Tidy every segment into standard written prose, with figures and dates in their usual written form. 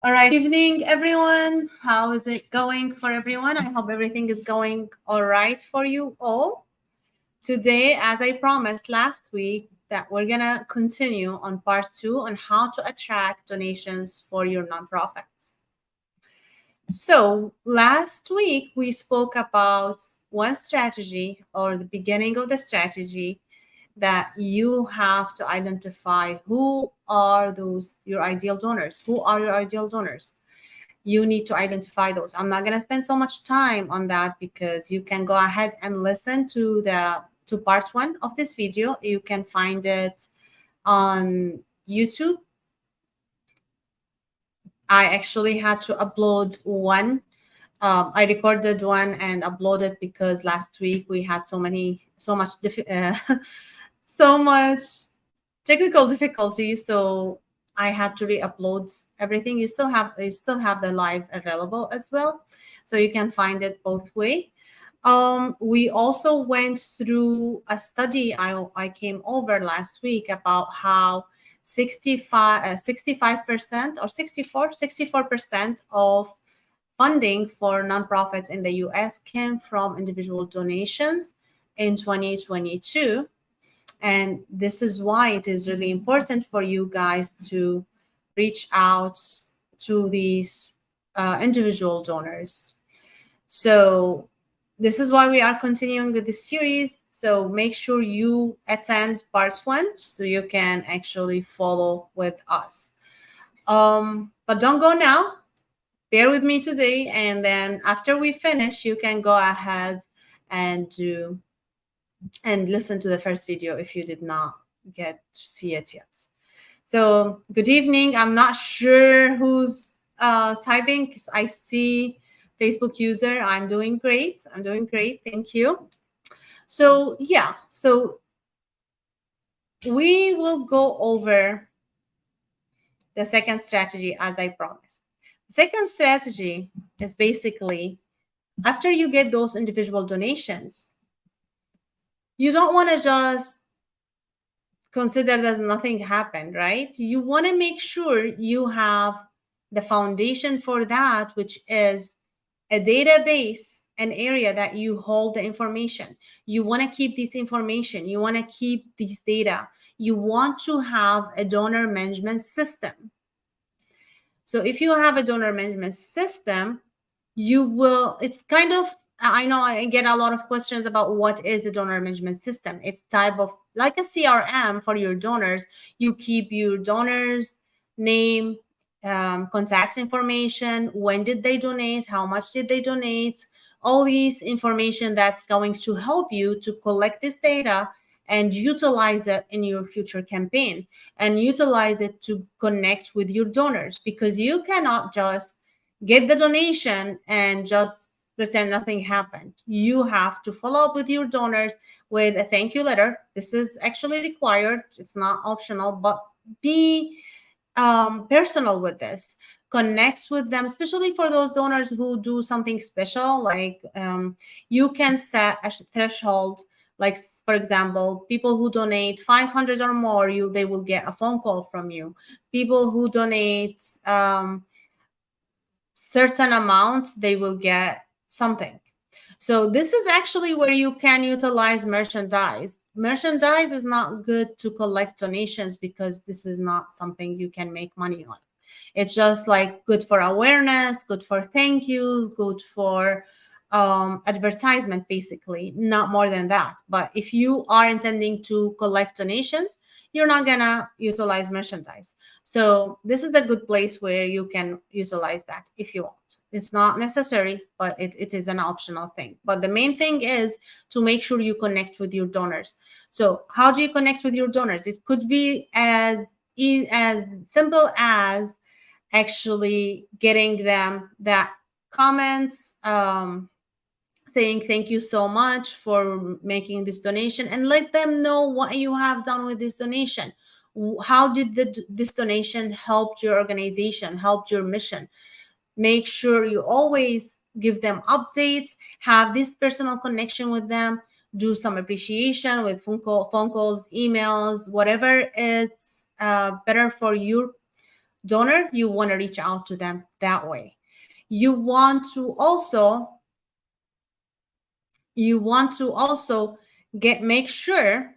All right, evening, everyone. How is it going for everyone? I hope everything is going all right for you all. Today, as I promised last week, that we're going to continue on part 2 on how to attract donations for your nonprofits. So, last week we spoke about one strategy or the beginning of the strategy that you have to identify who are those your ideal donors. Who are your ideal donors? You need to identify those. I'm not going to spend so much time on that because you can go ahead and listen to part 1 of this video. You can find it on YouTube. I actually had to upload one. I recorded one and uploaded because last week we had so much so much technical difficulties. So I had to re-upload everything. You still have the live available as well, so you can find it both way. We also went through a study I came over last week about how 65% or 64% of funding for nonprofits in the US came from individual donations in 2022. And this is why it is really important for you guys to reach out to these individual donors. So this is why we are continuing with this series. So make sure you attend part 1 so you can actually follow with us. But don't go now. Bear with me today, and then after we finish, you can go ahead and listen to the first video if you did not get to see it yet. So good evening. I'm not sure who's typing because I see Facebook user. I'm doing great. Thank you. So yeah, so we will go over the second strategy as I promised. The second strategy is basically after you get those individual donations, you don't want to just consider that nothing happened, right? You want to make sure you have the foundation for that, which is a database, an area that you hold the information. You want to keep this information. You want to keep these data. You want to have a donor management system. So if you have a donor management system, you will, it's kind of, I know I get a lot of questions about what is the donor management system. It's type of like a CRM for your donors. You keep your donors' name, contact information, when did they donate, how much did they donate, all these information that's going to help you to collect this data and utilize it in your future campaign and utilize it to connect with your donors, because you cannot just get the donation and just pretend nothing happened. You have to follow up with your donors with a thank you letter. This is actually required. It's not optional, but be personal with this. Connect with them, especially for those donors who do something special. Like you can set a threshold. Like for example, people who donate 500 or more, they will get a phone call from you. People who donate certain amount, they will get something. So this is actually where you can utilize merchandise. Merchandise is not good to collect donations because this is not something you can make money on. It's just like good for awareness, good for thank yous, good for advertisement, basically, not more than that. But if you are intending to collect donations, you're not gonna utilize merchandise. So this is the good place where you can utilize that if you want. It's not necessary, but it is an optional thing. But the main thing is to make sure you connect with your donors. So how do you connect with your donors? It could be as simple as actually getting them that comments, saying thank you so much for making this donation, and let them know what you have done with this donation. How did this donation helped your organization, helped your mission? Make sure you always give them updates, have this personal connection with them, do some appreciation with phone calls, emails, whatever it's better for you donor, you want to reach out to them that way. You want to also make sure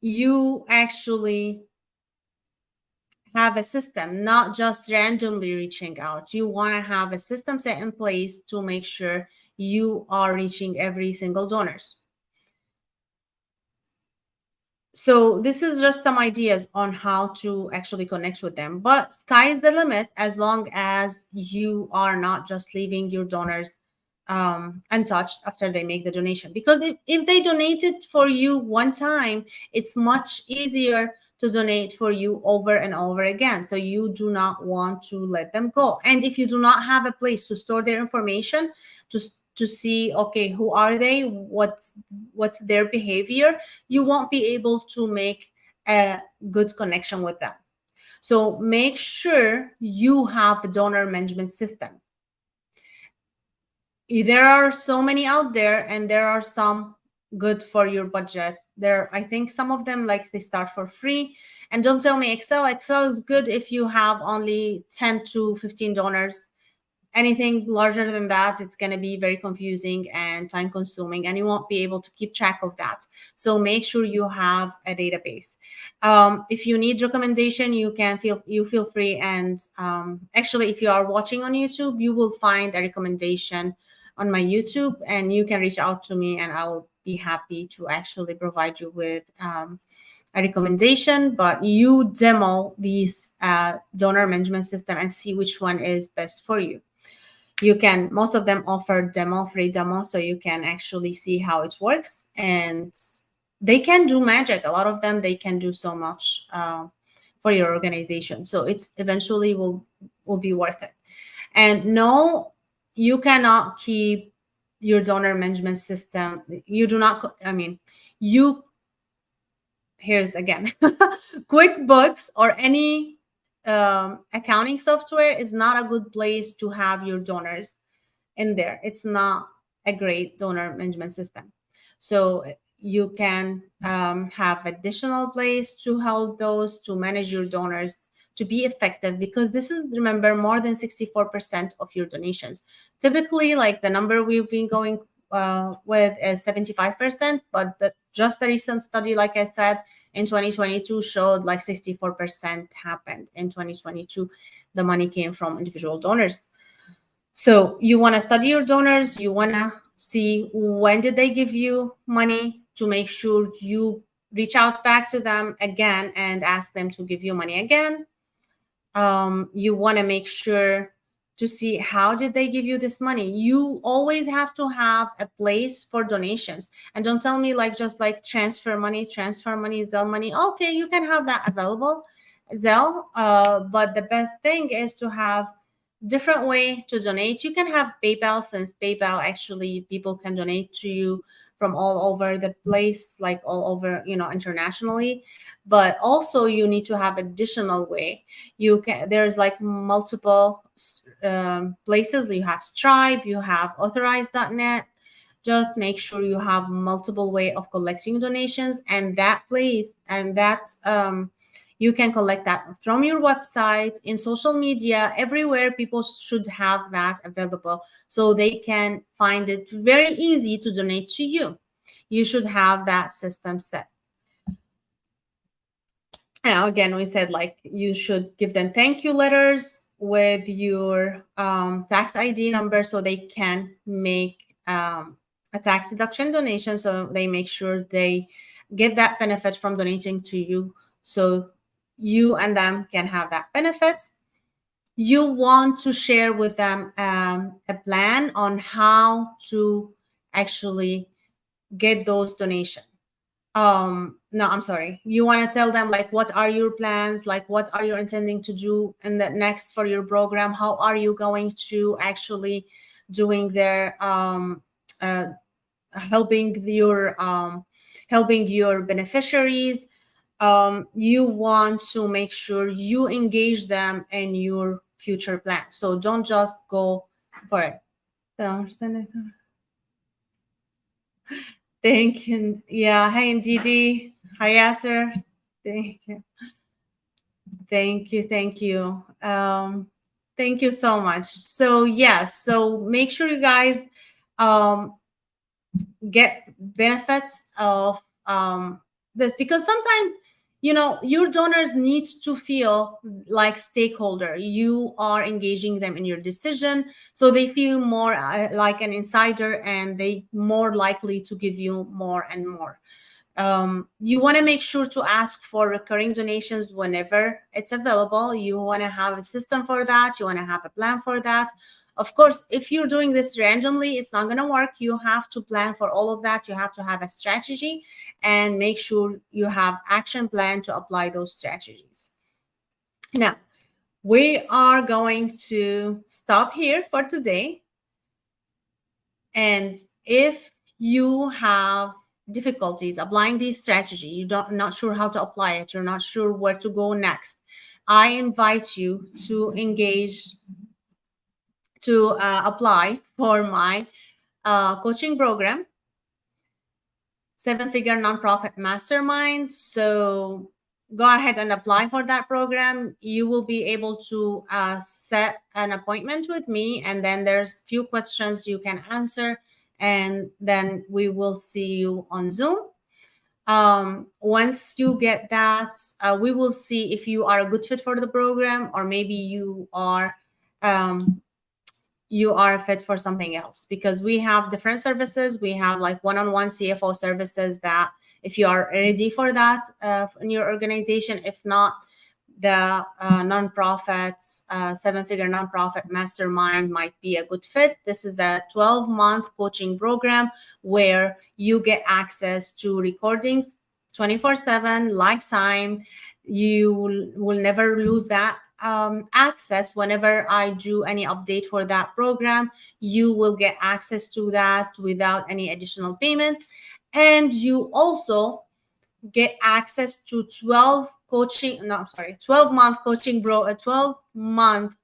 you actually have a system, not just randomly reaching out. You want to have a system set in place to make sure you are reaching every single donors. So this is just some ideas on how to actually connect with them, but sky is the limit as long as you are not just leaving your donors untouched after they make the donation. Because if they donated for you one time, it's much easier to donate for you over and over again. So you do not want to let them go. And if you do not have a place to store their information, to see, okay, who are they, what's their behavior, you won't be able to make a good connection with them. So make sure you have a donor management system. There are so many out there, and there are some good for your budget. I think some of them, like, they start for free. And don't tell me Excel is good if you have only 10 to 15 donors. Anything larger than that, it's going to be very confusing and time consuming, and you won't be able to keep track of that. So make sure you have a database. If you need recommendation, you feel free. And actually, if you are watching on YouTube, you will find a recommendation on my YouTube, and you can reach out to me, and I'll be happy to actually provide you with a recommendation. But you demo these donor management system and see which one is best for you. Most of them offer free demo, so you can actually see how it works, and they can do magic. A lot of them, they can do so much for your organization. So it's eventually will be worth it. And no, you cannot keep your donor management system. You do not, here's again, QuickBooks or any accounting software is not a good place to have your donors in there. It's not a great donor management system. So you can have additional place to hold those, to manage your donors, to be effective, because this is, remember, more than 64% of your donations. Typically, like, the number we've been going with is 75%, but just the recent study, like I said, in 2022 showed like 64% happened in 2022. The money came from individual donors. So you want to study your donors. You want to see when did they give you money, to make sure you reach out back to them again and ask them to give you money again. You want to make sure to see how did they give you this money. You always have to have a place for donations. And don't tell me just transfer money, Zelle money. Okay, you can have that available, Zelle. But the best thing is to have different way to donate. You can have PayPal, since PayPal, actually, people can donate to you from all over the place, like all over, internationally. But also you need to have additional way. There's like multiple places. You have Stripe, you have authorize.net. Just make sure you have multiple way of collecting donations, and that place, and that you can collect that from your website, in social media, everywhere. People should have that available, so they can find it very easy to donate to you. You should have that system set. Now, again, we said, like, you should give them thank you letters with your tax ID number, so they can make a tax deduction donation. So they make sure they get that benefit from donating to you, so you and them can have that benefit. You want to share with them a plan on how to actually get those donations. No, I'm sorry. You want to tell them, like, what are your plans? Like, what are you intending to do in the next for your program? How are you going to actually doing their helping your beneficiaries? You want to make sure you engage them in your future plan. So don't just go for it. Thank you. Yeah. Hi, Ndidi. Hi, Yasser. Thank you. Thank you. Thank you so much. So yes, so make sure you guys um, get benefits of this, because sometimes your donors need to feel like stakeholder. You are engaging them in your decision, so they feel more like an insider, and they more likely to give you more and more. You want to make sure to ask for recurring donations whenever it's available. You want to have a system for that. You want to have a plan for that. Of course, if you're doing this randomly, it's not going to work. You have to plan for all of that. You have to have a strategy and make sure you have action plan to apply those strategies. Now, we are going to stop here for today. And if you have difficulties applying this strategy, not sure how to apply it, you're not sure where to go next, I invite you to engage to apply for my coaching program, 7-Figure Nonprofit Mastermind. So go ahead and apply for that program. You will be able to set an appointment with me, and then there's few questions you can answer, and then we will see you on Zoom. Once you get that, we will see if you are a good fit for the program, or maybe you are fit for something else, because we have different services. We have like one-on-one CFO services that if you are ready for that in your organization. If not, the nonprofits, 7-Figure Nonprofit Mastermind might be a good fit. This is a 12-month coaching program where you get access to recordings 24/7, lifetime. You will never lose that access. Whenever I do any update for that program, you will get access to that without any additional payment. And you also get access to 12 month coaching 12-month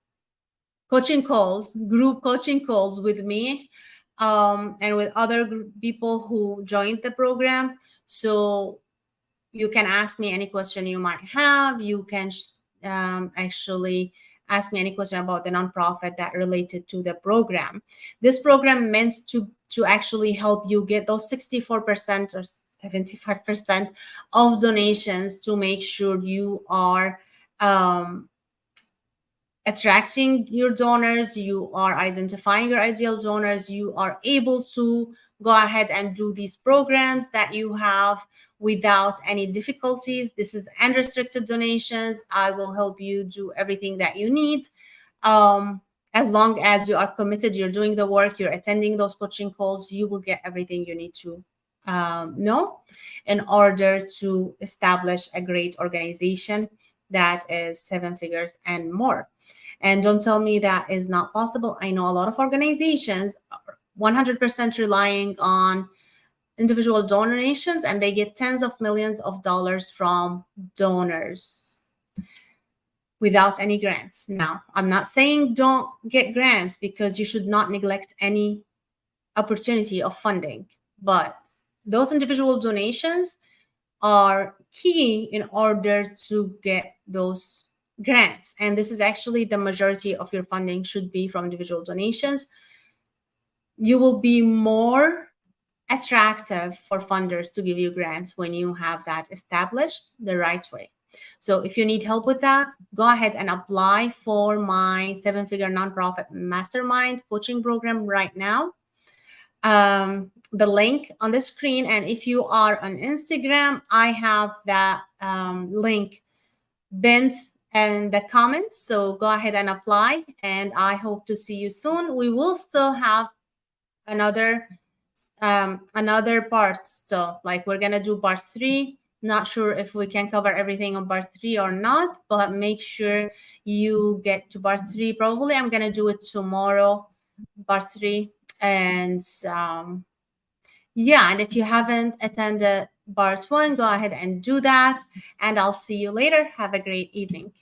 coaching calls, group coaching calls with me and with other people who joined the program. So you can ask me any question you might have. You can actually ask me any question about the nonprofit that related to the program. This program meant to actually help you get those 64% or 75% of donations, to make sure you are attracting your donors, you are identifying your ideal donors, you are able to go ahead and do these programs that you have without any difficulties. This is unrestricted donations. I will help you do everything that you need. As long as you are committed, you're doing the work, you're attending those coaching calls, you will get everything you need to know in order to establish a great organization that is 7 figures and more. And don't tell me that is not possible. I know a lot of organizations are 100% relying on individual donations, and they get tens of millions of dollars from donors without any grants. Now, I'm not saying don't get grants, because you should not neglect any opportunity of funding, but those individual donations are key in order to get those grants. And this is actually the majority of your funding should be from individual donations. You will be more attractive for funders to give you grants when you have that established the right way. So if you need help with that, go ahead and apply for my 7-Figure Nonprofit Mastermind coaching program right now. The link on the screen, and if you are on Instagram, I have that link pinned in the comments. So go ahead and apply, and I hope to see you soon. We will still have another part still, like we're gonna do part 3. Not sure if we can cover everything on part 3 or not, but make sure you get to part 3. Probably I'm gonna do it tomorrow, part 3. And yeah, and if you haven't attended part 1, go ahead and do that, and I'll see you later. Have a great evening.